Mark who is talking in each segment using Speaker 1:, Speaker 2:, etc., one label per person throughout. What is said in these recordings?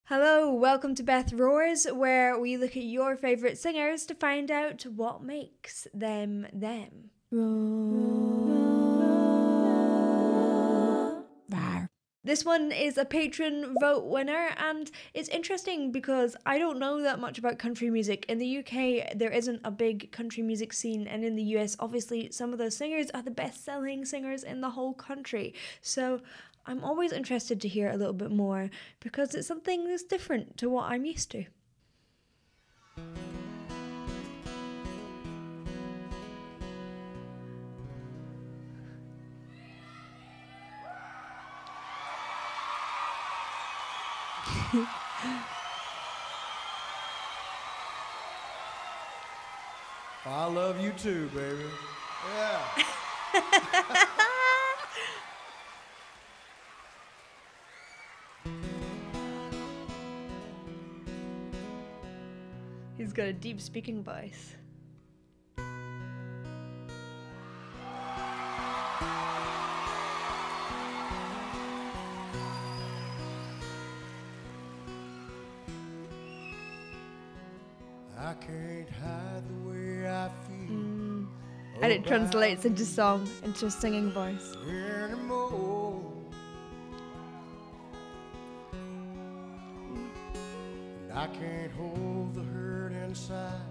Speaker 1: Hello, welcome to Beth Roars, where we look at your favourite singers to find out what makes them them. This one is a patron vote winner, and it's interesting because I don't know that much about country music. In the UK, there isn't a big country music scene, and in the US, obviously, some of those singers are the best-selling singers in the whole country. So I'm always interested to hear a little bit more because it's something that's different to what I'm used to.
Speaker 2: I love you too, baby. Yeah.
Speaker 1: He's got a deep speaking voice.
Speaker 2: I can't hide the way I feel.
Speaker 1: And it translates into song, into a singing voice.
Speaker 2: Anymore. And I can't hold the hurt inside,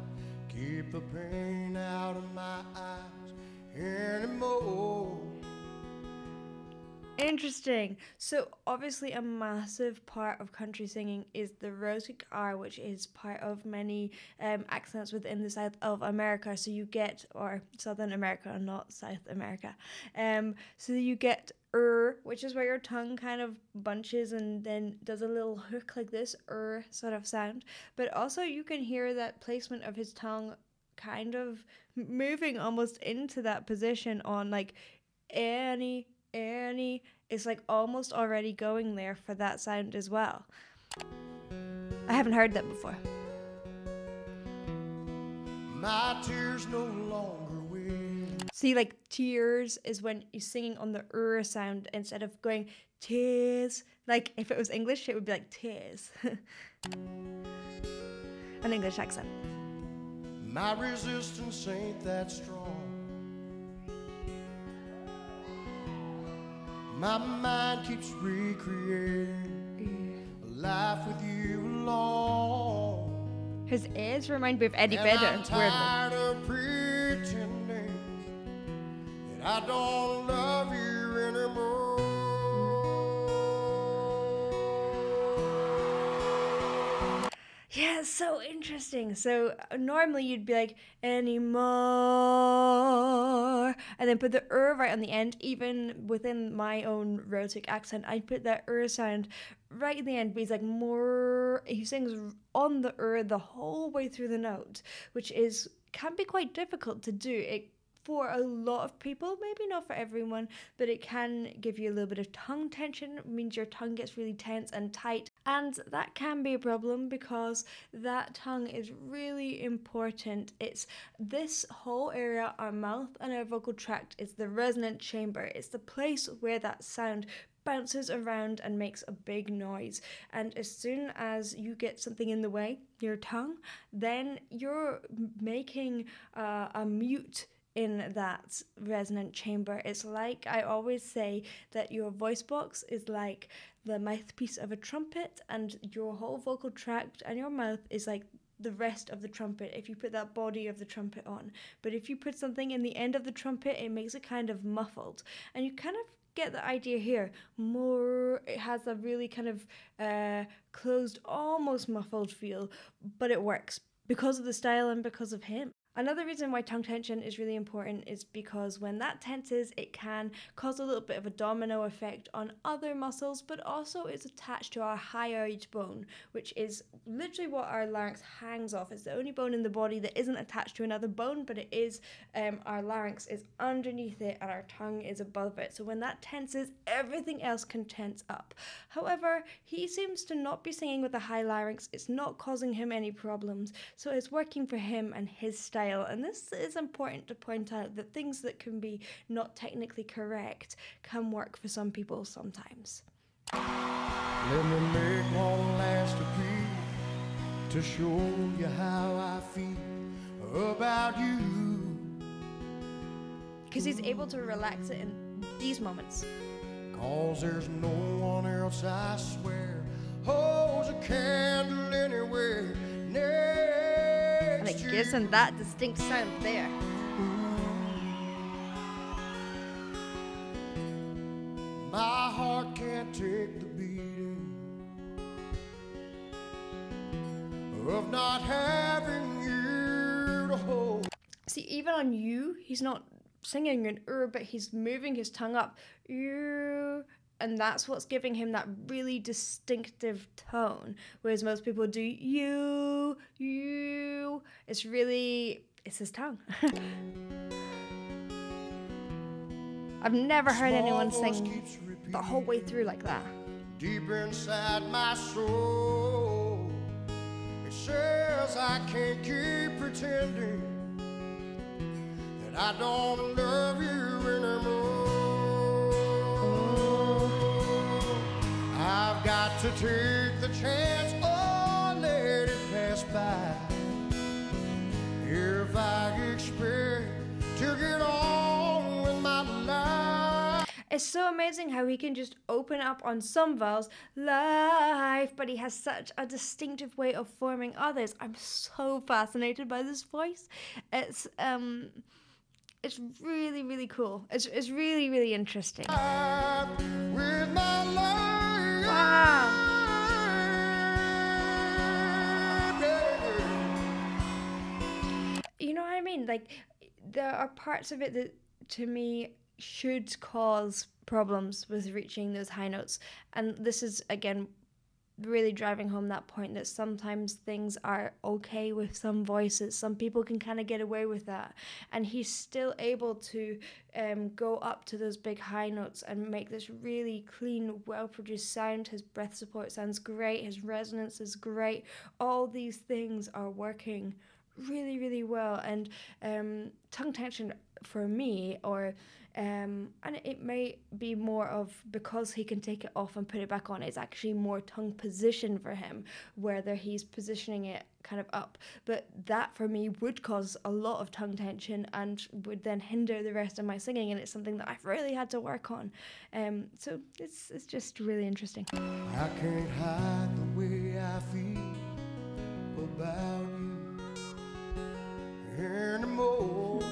Speaker 2: keep the pain out of my eyes anymore.
Speaker 1: Interesting. So obviously a massive part of country singing is the rhotic R, which is part of many accents within the South of America. So you get, or Southern America, not South America. So you get which is where your tongue kind of bunches and then does a little hook like this, sort of sound. But also you can hear that placement of his tongue kind of moving almost into that position on like Annie. It's like almost already going there for that sound as well. I haven't heard that before.
Speaker 2: My tears no longer will.
Speaker 1: See, like tears is when you're singing on the sound instead of going tears. Like if it was English, it would be like tears. An English accent.
Speaker 2: My resistance ain't that strong. My mind keeps recreating a life with you alone.
Speaker 1: His ears remind me of Eddie
Speaker 2: And
Speaker 1: Vedder.
Speaker 2: I'm tired of pretending that I don't love you anymore.
Speaker 1: Yeah, it's so interesting. So normally you'd be like, anymore, and then put the right on the end. Even within my own rhotic accent, I'd put that sound right in the end, but he's like more, he sings on the the whole way through the note, which can be quite difficult to do. It for a lot of people, maybe not for everyone, but it can give you a little bit of tongue tension. It means your tongue gets really tense and tight, and that can be a problem because that tongue is really important. It's this whole area, our mouth and our vocal tract, is the resonant chamber. It's the place where that sound bounces around and makes a big noise. And as soon as you get something in the way, your tongue, then you're making a mute in that resonant chamber. It's like, I always say that your voice box is like the mouthpiece of a trumpet, and your whole vocal tract and your mouth is like the rest of the trumpet if you put that body of the trumpet on. But if you put something in the end of the trumpet, it makes it kind of muffled, and you kind of get the idea here. More, it has a really kind of closed, almost muffled feel, but it works because of the style and because of him. Another reason why tongue tension is really important is because when that tenses, it can cause a little bit of a domino effect on other muscles, but also it's attached to our hyoid bone, which is literally what our larynx hangs off. It's the only bone in the body that isn't attached to another bone, but it is, our larynx is underneath it and our tongue is above it. So when that tenses, everything else can tense up. However, he seems to not be singing with a high larynx. It's not causing him any problems. So it's working for him and his style. And this is important to point out, that things that can be not technically correct can work for some people sometimes.
Speaker 2: Let me make one last to show you how I feel about you.
Speaker 1: Because he's able to relax it in these moments.
Speaker 2: 'Cause there's no one else, I swear, holds a candle anywhere next.
Speaker 1: And it gives him that distinct sound there.
Speaker 2: My heart can't take the beating of not having you to hold.
Speaker 1: See, even on you, he's not singing an but he's moving his tongue up. You, and that's what's giving him that really distinctive tone. Whereas most people do you. It's his tongue. I've never heard anyone sing the whole way through like that.
Speaker 2: Deep inside my soul, it says I can't keep pretending that I don't love you anymore. I've got to take the chance or let it pass by. If I expect to get on with my life.
Speaker 1: It's so amazing how he can just open up on some vowels, life, but he has such a distinctive way of forming others. I'm so fascinated by this voice. It's really, really cool. It's really, really interesting.
Speaker 2: With my life.
Speaker 1: Wow. You know what I mean? Like, there are parts of it that, to me, should cause problems with reaching those high notes. And this is, again, really driving home that point that sometimes things are okay with some voices. Some people can kind of get away with that. And he's still able to go up to those big high notes and make this really clean, well-produced sound. His breath support sounds great. His resonance is great. All these things are working really, really well. And tongue tension for me, or and it may be more of, because he can take it off and put it back on, it's actually more tongue position for him, whether he's positioning it kind of up. But that for me would cause a lot of tongue tension and would then hinder the rest of my singing, and it's something that I've really had to work on. So it's just really interesting.
Speaker 2: I can't hide the way I feel about you anymore.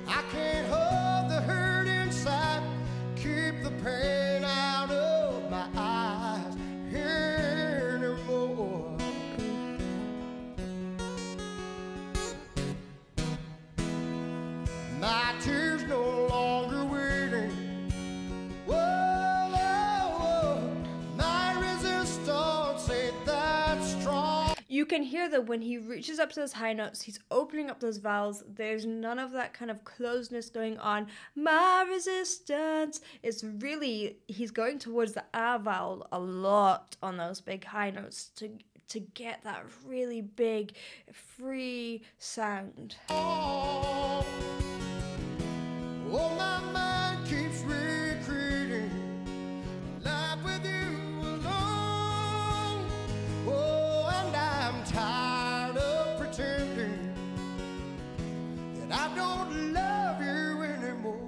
Speaker 2: I can't hold the hurt inside, keep the pain out of my eyes anymore. My tears no longer waiting. Whoa, whoa, whoa. My resistance ain't that strong.
Speaker 1: You can hear that when he reaches up to those high notes, he's opening up those vowels. There's none of that kind of closeness going on. My resistance. It's really, he's going towards the A vowel a lot on those big high notes to get that really big, free sound.
Speaker 2: Oh, my mind keeps recreating life with you alone. Oh, and I'm tired of pretending that I don't love you anymore.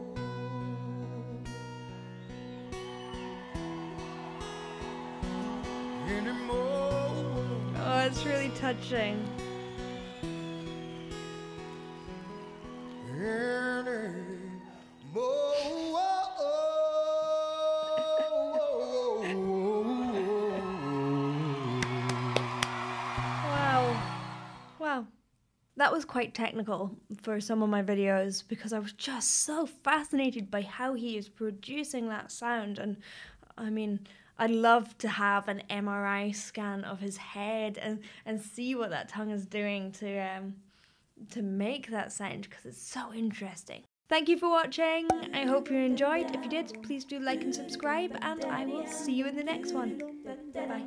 Speaker 1: Oh, it's really touching. Wow. That was quite technical for some of my videos because I was just so fascinated by how he is producing that sound. And I mean, I'd love to have an MRI scan of his head and see what that tongue is doing to make that sound, because it's so interesting. Thank you for watching. I hope you enjoyed. If you did, please do like and subscribe, and I will see you in the next one. Bye.